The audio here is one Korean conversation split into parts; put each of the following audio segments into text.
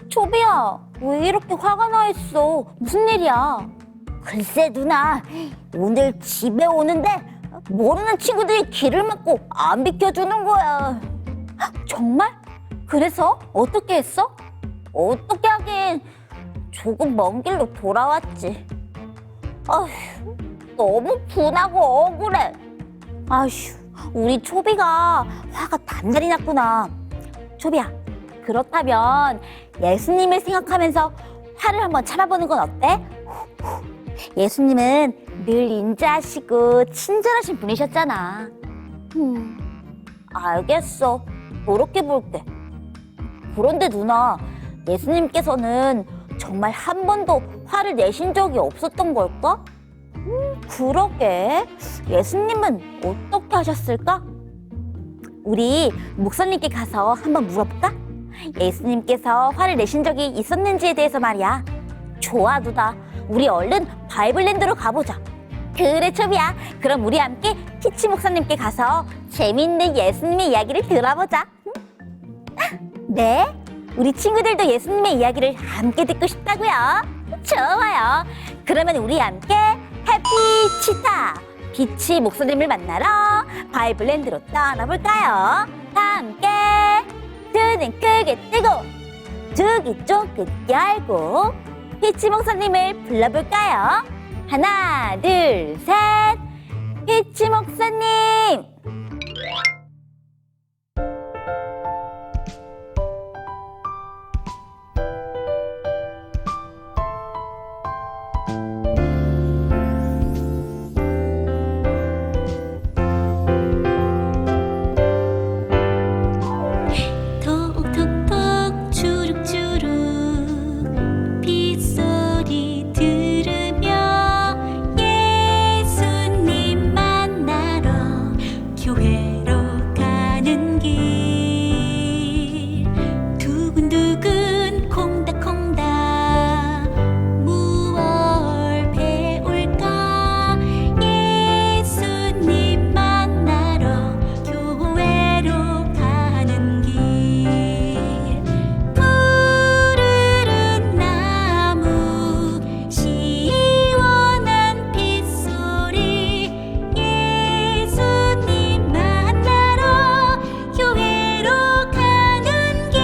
초비야, 왜 이렇게 화가 나 있어? 무슨 일이야? 글쎄 누나, 오늘 집에 오는데 모르는 친구들이 길을 막고 안 비켜주는 거야. 정말? 그래서 어떻게 했어? 어떻게 하긴 조금 먼 길로 돌아왔지. 아휴, 너무 분하고 억울해. 아휴, 우리 초비가 화가 단단히 났구나. 초비야, 그렇다면 예수님을 생각하면서 화를 한번 참아보는 건 어때? 예수님은 늘 인자하시고 친절하신 분이셨잖아. 알겠어. 그렇게 볼게. 그런데 누나, 예수님께서는 정말 한 번도 화를 내신 적이 없었던 걸까? 그러게. 예수님은 어떻게 하셨을까? 우리 목사님께 가서 한번 물어볼까? 예수님께서 화를 내신 적이 있었는지에 대해서 말이야. 좋아, 누나. 우리 얼른 바이블랜드로 가보자. 그래, 초비야. 그럼 우리 함께 피치 목사님께 가서 재미있는 예수님의 이야기를 들어보자. 네? 우리 친구들도 예수님의 이야기를 함께 듣고 싶다고요? 좋아요. 그러면 우리 함께 해피치타 피치 목사님을 만나러 바이블랜드로 떠나볼까요? 다 함께 두 눈 크게 뜨고 두 귀 쫑긋 열고 피치 목사님을 불러볼까요? 하나, 둘, 셋. 피치 목사님. 톡톡톡 주룩주룩 빗소리 들으며 예수님 만나러 교회로 가는 길 두근두근 콩닥콩닥 무얼 배울까 예수님 만나러 교회로 가는 길 푸르른 나무 시원한 빗소리 예수님 만나러 교회로 가는 길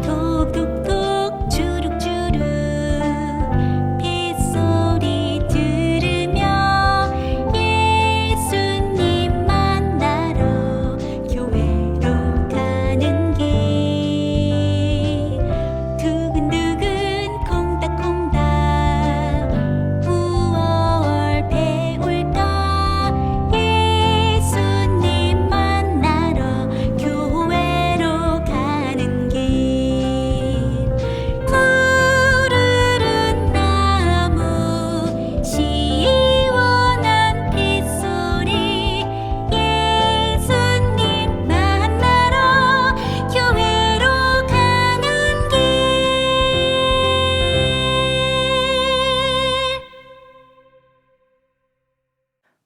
톡톡톡 주룩주룩 빗소리 들으며 예수님 만나러 교회로 가는 길 두근두근 콩닥콩닥 무얼 배울까 예수님 만나러 교회로 가는 길 푸르른 나무 시원한 빗소리 예수님 만나러 교회로 가는 길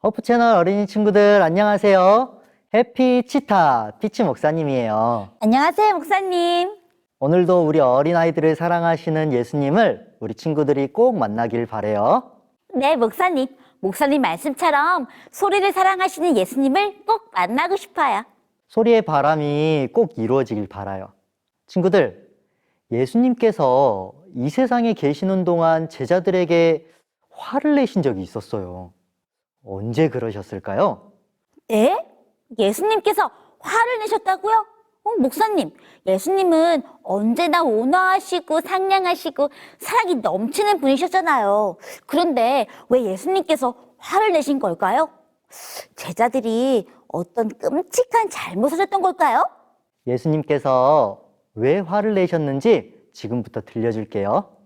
허프 채널 어린이 친구들 안녕하세요. 해피 치타 피치 목사님이에요. 안녕하세요, 목사님. 오늘도 우리 어린아이들을 사랑하시는 예수님을 우리 친구들이 꼭 만나길 바래요. 네, 목사님. 목사님 말씀처럼 소리를 사랑하시는 예수님을 꼭 만나고 싶어요. 소리의 바람이 꼭 이루어지길 바라요. 친구들, 예수님께서 이 세상에 계시는 동안 제자들에게 화를 내신 적이 있었어요. 언제 그러셨을까요? 네? 예수님께서 화를 내셨다고요? 목사님, 예수님은 언제나 온화하시고 상냥하시고 사랑이 넘치는 분이셨잖아요. 그런데 왜 예수님께서 화를 내신 걸까요? 제자들이 어떤 끔찍한 잘못을 했던 걸까요? 예수님께서 왜 화를 내셨는지 지금부터 들려줄게요.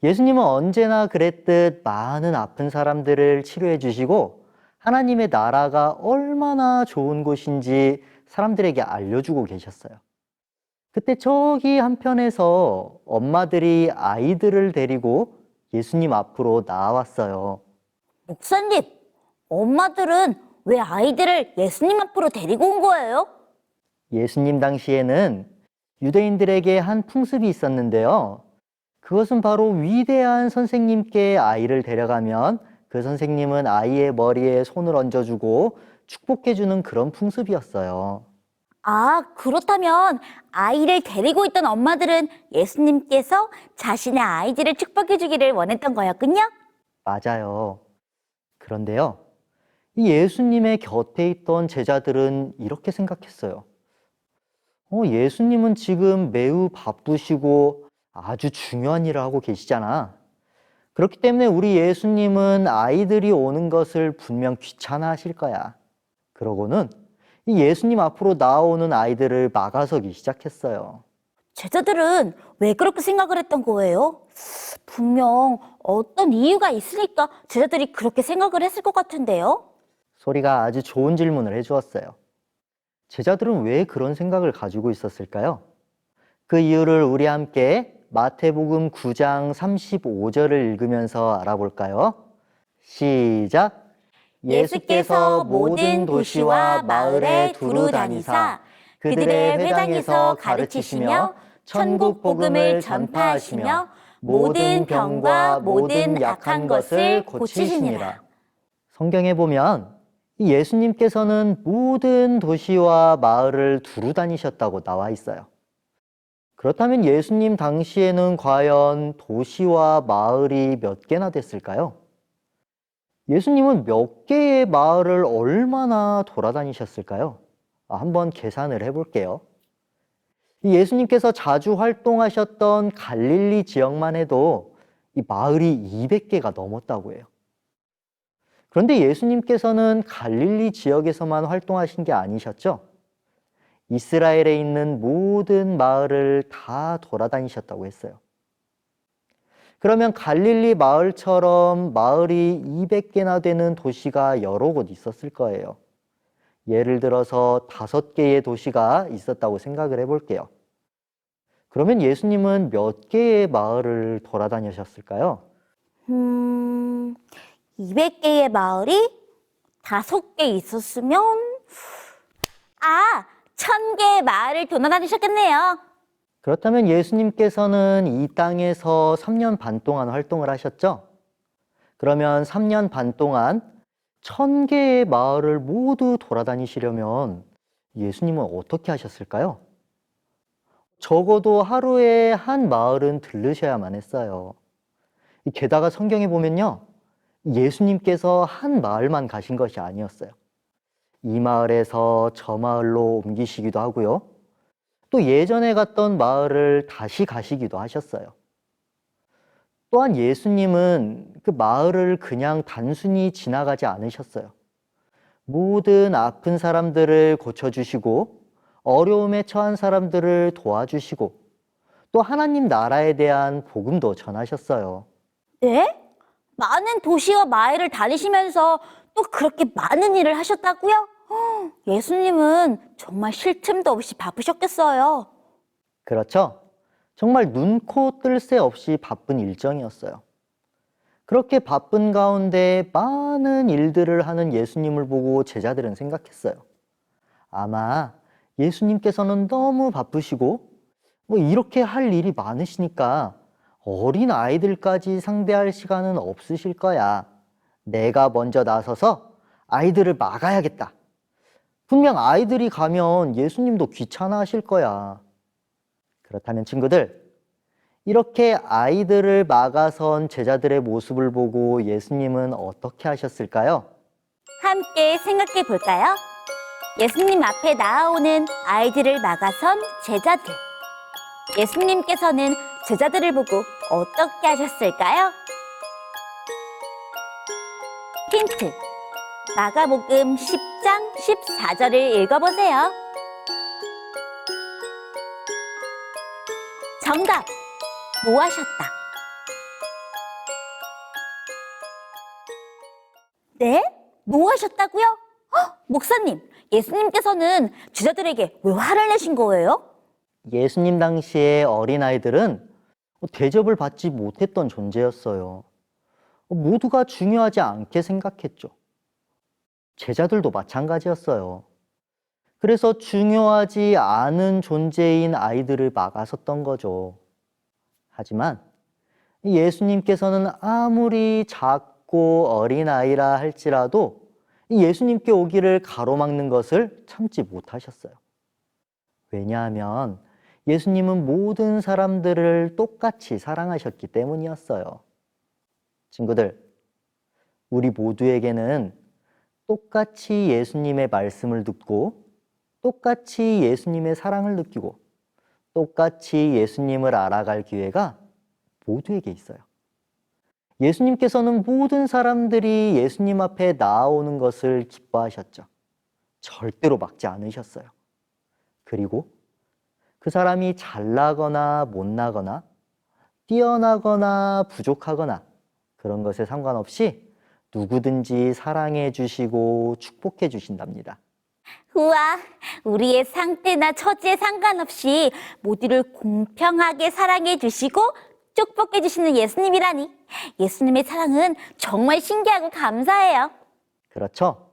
예수님은 언제나 그랬듯 많은 아픈 사람들을 치료해 주시고 하나님의 나라가 얼마나 좋은 곳인지 사람들에게 알려주고 계셨어요. 그때 저기 한편에서 엄마들이 아이들을 데리고 예수님 앞으로 나왔어요. 목사님, 엄마들은 왜 아이들을 예수님 앞으로 데리고 온 거예요? 예수님 당시에는 유대인들에게 한 풍습이 있었는데요. 그것은 바로 위대한 선생님께 아이를 데려가면 그 선생님은 아이의 머리에 손을 얹어주고 축복해주는 그런 풍습이었어요. 아, 그렇다면 아이를 데리고 있던 엄마들은 예수님께서 자신의 아이들을 축복해 주기를 원했던 거였군요? 맞아요. 그런데요, 이 예수님의 곁에 있던 제자들은 이렇게 생각했어요. 예수님은 지금 매우 바쁘시고 아주 중요한 일을 하고 계시잖아. 그렇기 때문에 우리 예수님은 아이들이 오는 것을 분명 귀찮아하실 거야. 그러고는 이 예수님 앞으로 나오는 아이들을 막아서기 시작했어요. 제자들은 왜 그렇게 생각을 했던 거예요? 분명 어떤 이유가 있으니까 제자들이 그렇게 생각을 했을 것 같은데요? 소리가 아주 좋은 질문을 해주었어요. 제자들은 왜 그런 생각을 가지고 있었을까요? 그 이유를 우리 함께 마태복음 9장 35절을 읽으면서 알아볼까요? 시작! 예수께서 모든 도시와 마을에 두루 다니사 그들의 회당에서 가르치시며 천국 복음을 전파하시며 모든 병과 모든 약한 것을 고치시니라. 성경에 보면 이 예수님께서는 모든 도시와 마을을 두루 다니셨다고 나와 있어요. 그렇다면 예수님 당시에는 과연 도시와 마을이 몇 개나 됐을까요? 예수님은 몇 개의 마을을 얼마나 돌아다니셨을까요? 한번 계산을 해볼게요. 이 예수님께서 자주 활동하셨던 갈릴리 지역만 해도 이 마을이 200개가 넘었다고 해요. 그런데 예수님께서는 갈릴리 지역에서만 활동하신 게 아니셨죠? 이스라엘에 있는 모든 마을을 다 돌아다니셨다고 했어요. 그러면 갈릴리 마을처럼 마을이 200개나 되는 도시가 여러 곳 있었을 거예요. 예를 들어서 5개의 도시가 있었다고 생각을 해볼게요. 그러면 예수님은 몇 개의 마을을 돌아다니셨을까요? 200개의 마을이 5개 있었으면, 1000개의 마을을 돌아다니셨겠네요. 그렇다면 예수님께서는 이 땅에서 3년 반 동안 활동을 하셨죠? 그러면 3년 반 동안 1000개의 마을을 모두 돌아다니시려면 예수님은 어떻게 하셨을까요? 적어도 하루에 한 마을은 들르셔야만 했어요. 게다가 성경에 보면요, 예수님께서 한 마을만 가신 것이 아니었어요. 이 마을에서 저 마을로 옮기시기도 하고요. 또 예전에 갔던 마을을 다시 가시기도 하셨어요. 또한 예수님은 그 마을을 그냥 단순히 지나가지 않으셨어요. 모든 아픈 사람들을 고쳐주시고 어려움에 처한 사람들을 도와주시고 또 하나님 나라에 대한 복음도 전하셨어요. 네? 많은 도시와 마을을 다니시면서 또 그렇게 많은 일을 하셨다고요? 예수님은 정말 쉴 틈도 없이 바쁘셨겠어요. 그렇죠? 정말 눈코 뜰 새 없이 바쁜 일정이었어요. 그렇게 바쁜 가운데 많은 일들을 하는 예수님을 보고 제자들은 생각했어요. 아마 예수님께서는 너무 바쁘시고 이렇게 할 일이 많으시니까 어린 아이들까지 상대할 시간은 없으실 거야. 내가 먼저 나서서 아이들을 막아야겠다. 분명 아이들이 가면 예수님도 귀찮아 하실 거야. 그렇다면 친구들, 이렇게 아이들을 막아선 제자들의 모습을 보고 예수님은 어떻게 하셨을까요? 함께 생각해 볼까요? 예수님 앞에 나아오는 아이들을 막아선 제자들. 예수님께서는 제자들을 보고 어떻게 하셨을까요? 힌트. 마가복음 10장 14절을 읽어보세요. 정답! 노하셨다. 네? 노하셨다고요? 목사님, 예수님께서는 제자들에게 왜 화를 내신 거예요? 예수님 당시의 어린아이들은 대접을 받지 못했던 존재였어요. 모두가 중요하지 않게 생각했죠. 제자들도 마찬가지였어요. 그래서 중요하지 않은 존재인 아이들을 막아섰던 거죠. 하지만 예수님께서는 아무리 작고 어린 아이라 할지라도 예수님께 오기를 가로막는 것을 참지 못하셨어요. 왜냐하면 예수님은 모든 사람들을 똑같이 사랑하셨기 때문이었어요. 친구들, 우리 모두에게는 똑같이 예수님의 말씀을 듣고 똑같이 예수님의 사랑을 느끼고 똑같이 예수님을 알아갈 기회가 모두에게 있어요. 예수님께서는 모든 사람들이 예수님 앞에 나아오는 것을 기뻐하셨죠. 절대로 막지 않으셨어요. 그리고 그 사람이 잘나거나 못나거나 뛰어나거나 부족하거나 그런 것에 상관없이 누구든지 사랑해 주시고 축복해 주신답니다. 우와, 우리의 상태나 처지에 상관없이 모두를 공평하게 사랑해 주시고 축복해 주시는 예수님이라니. 예수님의 사랑은 정말 신기하고 감사해요. 그렇죠?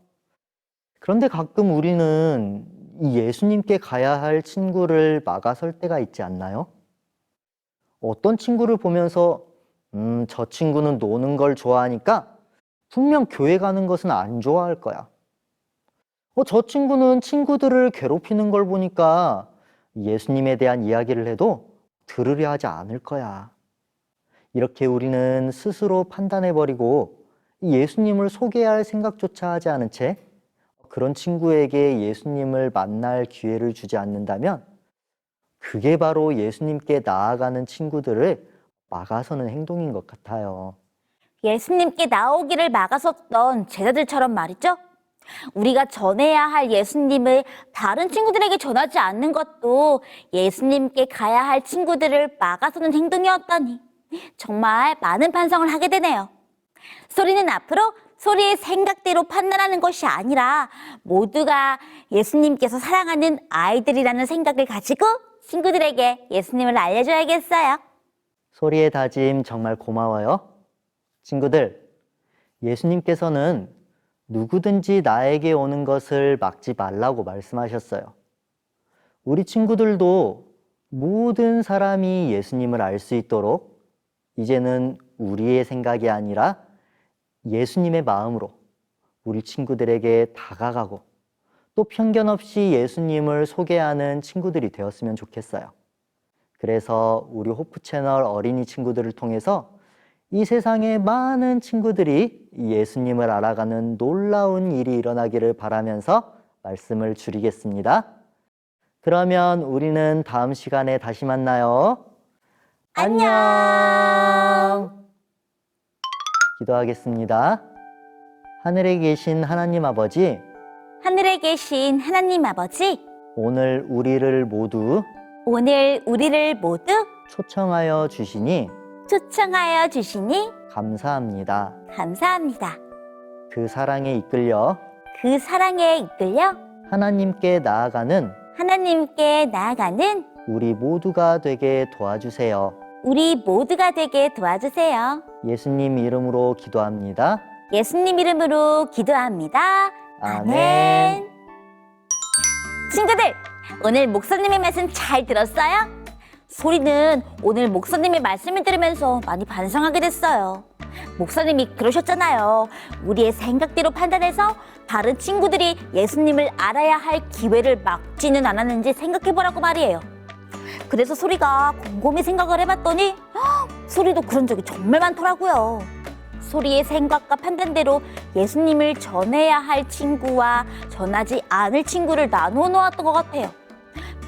그런데 가끔 우리는 이 예수님께 가야 할 친구를 막아설 때가 있지 않나요? 어떤 친구를 보면서 저 친구는 노는 걸 좋아하니까 분명 교회 가는 것은 안 좋아할 거야. 저 친구는 친구들을 괴롭히는 걸 보니까 예수님에 대한 이야기를 해도 들으려 하지 않을 거야. 이렇게 우리는 스스로 판단해버리고 예수님을 소개할 생각조차 하지 않은 채 그런 친구에게 예수님을 만날 기회를 주지 않는다면 그게 바로 예수님께 나아가는 친구들을 막아서는 행동인 것 같아요. 예수님께 나오기를 막아섰던 제자들처럼 말이죠. 우리가 전해야 할 예수님을 다른 친구들에게 전하지 않는 것도 예수님께 가야 할 친구들을 막아서는 행동이었다니 정말 많은 반성을 하게 되네요. 소리는 앞으로 소리의 생각대로 판단하는 것이 아니라 모두가 예수님께서 사랑하는 아이들이라는 생각을 가지고 친구들에게 예수님을 알려줘야겠어요. 소리의 다짐 정말 고마워요. 친구들, 예수님께서는 누구든지 나에게 오는 것을 막지 말라고 말씀하셨어요. 우리 친구들도 모든 사람이 예수님을 알 수 있도록 이제는 우리의 생각이 아니라 예수님의 마음으로 우리 친구들에게 다가가고 또 편견 없이 예수님을 소개하는 친구들이 되었으면 좋겠어요. 그래서 우리 호프 채널 어린이 친구들을 통해서 이 세상의 많은 친구들이 예수님을 알아가는 놀라운 일이 일어나기를 바라면서 말씀을 줄이겠습니다. 그러면 우리는 다음 시간에 다시 만나요. 안녕. 기도하겠습니다. 하늘에 계신 하나님 아버지, 하늘에 계신 하나님 아버지, 오늘 우리를 모두 초청하여 주시니 초청하여 주시니 감사합니다. 감사합니다. 그 사랑에 이끌려 그 사랑에 이끌려 하나님께 나아가는 우리 모두가 되게 도와주세요. 우리 모두가 되게 도와주세요. 예수님 이름으로 기도합니다. 예수님 이름으로 기도합니다. 아멘. 친구들, 오늘 목사님의 말씀 잘 들었어요? 소리는 오늘 목사님의 말씀을 들으면서 많이 반성하게 됐어요. 목사님이 그러셨잖아요. 우리의 생각대로 판단해서 다른 친구들이 예수님을 알아야 할 기회를 막지는 않았는지 생각해보라고 말이에요. 그래서 소리가 곰곰이 생각을 해봤더니 소리도 그런 적이 정말 많더라고요. 소리의 생각과 판단대로 예수님을 전해야 할 친구와 전하지 않을 친구를 나누어 놓았던 것 같아요.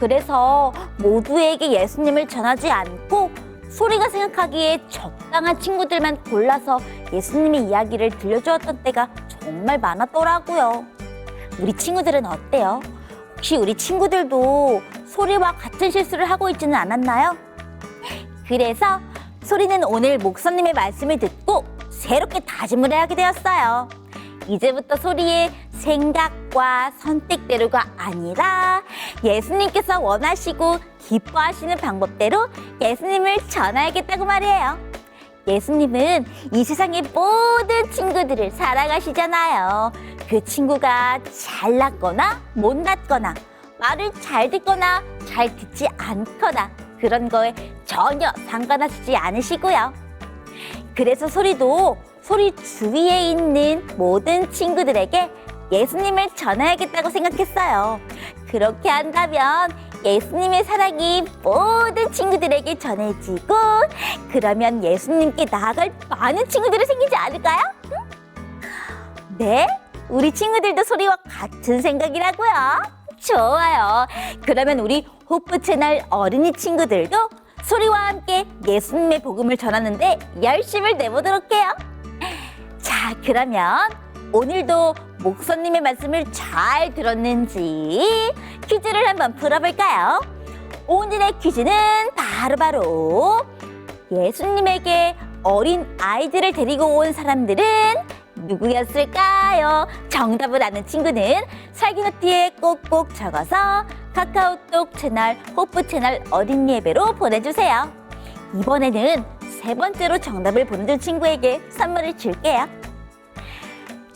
그래서 모두에게 예수님을 전하지 않고 소리가 생각하기에 적당한 친구들만 골라서 예수님의 이야기를 들려주었던 때가 정말 많았더라고요. 우리 친구들은 어때요? 혹시 우리 친구들도 소리와 같은 실수를 하고 있지는 않았나요? 그래서 소리는 오늘 목사님의 말씀을 듣고 새롭게 다짐을 하게 되었어요. 이제부터 소리의 생각과 선택대로가 아니라 예수님께서 원하시고 기뻐하시는 방법대로 예수님을 전하야겠다고 말이에요. 예수님은 이 세상의 모든 친구들을 사랑하시잖아요. 그 친구가 잘났거나 못났거나 말을 잘 듣거나 잘 듣지 않거나 그런 거에 전혀 상관하시지 않으시고요. 그래서 소리도 소리 주위에 있는 모든 친구들에게 예수님을 전해야겠다고 생각했어요. 그렇게 한다면 예수님의 사랑이 모든 친구들에게 전해지고 그러면 예수님께 나아갈 많은 친구들이 생기지 않을까요? 네? 우리 친구들도 소리와 같은 생각이라고요? 좋아요. 그러면 우리 호프 채널 어린이 친구들도 소리와 함께 예수님의 복음을 전하는데 열심을 내보도록 해요. 자, 그러면 오늘도 목사님의 말씀을 잘 들었는지 퀴즈를 한번 풀어볼까요? 오늘의 퀴즈는 바로 예수님에게 어린 아이들을 데리고 온 사람들은 누구였을까요? 정답을 아는 친구는 살기노트에 꼭꼭 적어서 카카오톡 채널 호프 채널 어린이 예배로 보내주세요. 이번에는 세 번째로 정답을 보내준 친구에게 선물을 줄게요.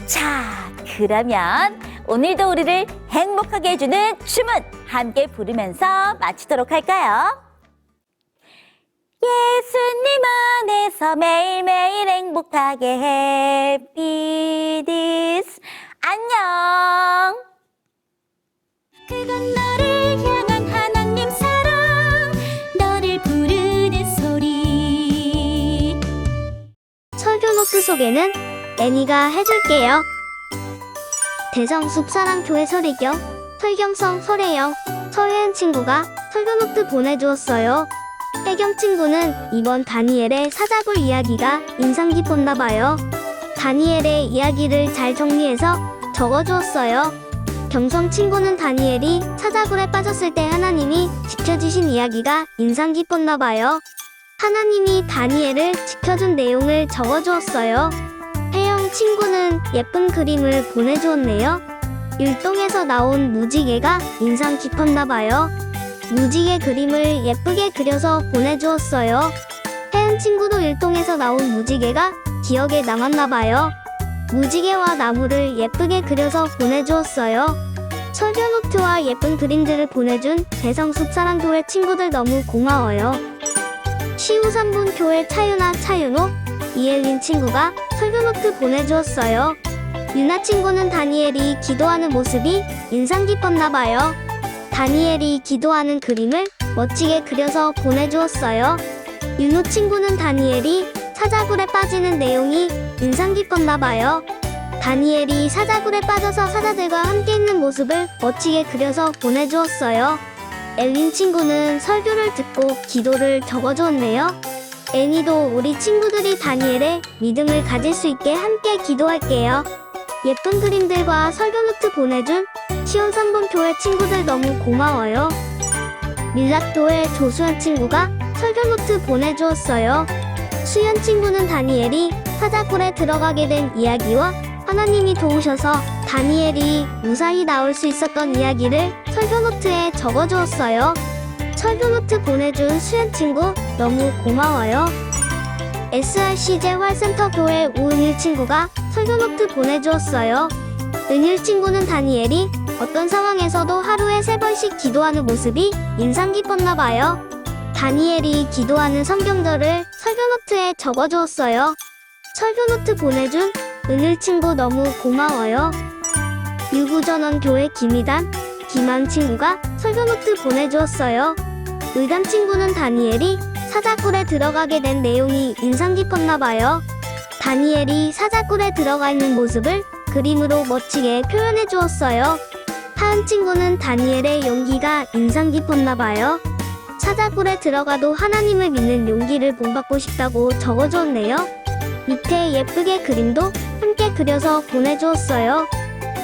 자, 그러면 오늘도 우리를 행복하게 해주는 춤은 함께 부르면서 마치도록 할까요? 예수님 안에서 매일매일 행복하게 Happy This 안녕. 그건 너를 향한 하나님 사랑 너를 부르는 소리. 설교노트 소개는 애니가 해줄게요. 대성숲 사랑교회 설혜경, 설경성 설혜영, 설혜은 친구가 설교노트 보내주었어요. 혜경 친구는 이번 다니엘의 사자굴 이야기가 인상 깊었나봐요. 다니엘의 이야기를 잘 정리해서 적어주었어요. 경성 친구는 다니엘이 사자굴에 빠졌을 때 하나님이 지켜주신 이야기가 인상 깊었나봐요. 하나님이 다니엘을 지켜준 내용을 적어주었어요. 혜영 친구는 예쁜 그림을 보내주었네요. 율동에서 나온 무지개가 인상 깊었나봐요. 무지개 그림을 예쁘게 그려서 보내주었어요. 혜은 친구도 율동에서 나온 무지개가 기억에 남았나봐요. 무지개와 나무를 예쁘게 그려서 보내주었어요. 설교노트와 예쁜 그림들을 보내준 대성숲 사랑교회 친구들 너무 고마워요. 시우삼분 교회 차윤아 차윤호, 이엘린 친구가 설교노트 보내주었어요. 유나 친구는 다니엘이 기도하는 모습이 인상 깊었나봐요. 다니엘이 기도하는 그림을 멋지게 그려서 보내주었어요. 윤호 친구는 다니엘이 사자굴에 빠지는 내용이 인상 깊었나봐요. 다니엘이 사자굴에 빠져서 사자들과 함께 있는 모습을 멋지게 그려서 보내주었어요. 엘린 친구는 설교를 듣고 기도를 적어주었네요. 애니도 우리 친구들이 다니엘의 믿음을 가질 수 있게 함께 기도할게요. 예쁜 그림들과 설교노트 보내준 시온삼봉 교회 친구들 너무 고마워요. 밀락교회 조수연 친구가 설교노트 보내주었어요. 수연 친구는 다니엘이 사자굴에 들어가게 된 이야기와 하나님이 도우셔서 다니엘이 무사히 나올 수 있었던 이야기를 설교노트에 적어주었어요. 설교노트 보내준 수연 친구 너무 고마워요. SRCJ 활센터 교회 우은일 친구가 설교노트 보내주었어요. 은일 친구는 다니엘이 어떤 상황에서도 하루에 3번씩 기도하는 모습이 인상 깊었나봐요. 다니엘이 기도하는 성경절을 설교노트에 적어주었어요. 설교노트 보내준 은일 친구 너무 고마워요. 유구전원 교회 김희단, 김한 친구가 설교노트 보내주었어요. 의담 친구는 다니엘이 사자굴에 들어가게 된 내용이 인상 깊었나봐요. 다니엘이 사자굴에 들어가 있는 모습을 그림으로 멋지게 표현해 주었어요. 하은 친구는 다니엘의 용기가 인상 깊었나봐요. 사자굴에 들어가도 하나님을 믿는 용기를 본받고 싶다고 적어주었네요. 밑에 예쁘게 그림도 함께 그려서 보내주었어요.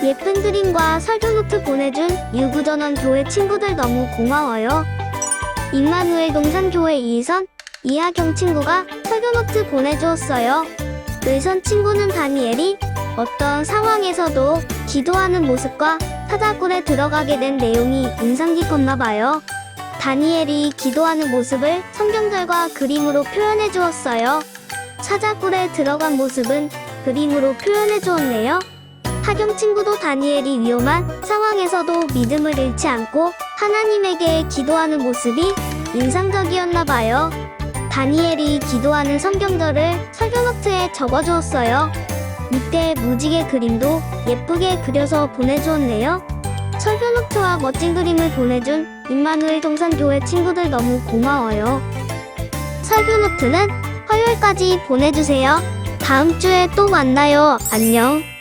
예쁜 그림과 설교노트 보내준 유구전원 교회 친구들 너무 고마워요. 임마누엘 동산교회 이희선, 이하경 친구가 설교노트 보내주었어요. 의선 친구는 다니엘이 어떤 상황에서도 기도하는 모습과 사자굴에 들어가게 된 내용이 인상 깊었나봐요. 다니엘이 기도하는 모습을 성경절과 그림으로 표현해 주었어요. 사자굴에 들어간 모습은 그림으로 표현해 주었네요. 하경 친구도 다니엘이 위험한 상황에서도 믿음을 잃지 않고 하나님에게 기도하는 모습이 인상적이었나 봐요. 다니엘이 기도하는 성경절을 설교노트에 적어주었어요. 밑에 무지개 그림도 예쁘게 그려서 보내주었네요. 설교노트와 멋진 그림을 보내준 임마누엘 동산교회 친구들 너무 고마워요. 설교노트는 화요일까지 보내주세요. 다음 주에 또 만나요. 안녕.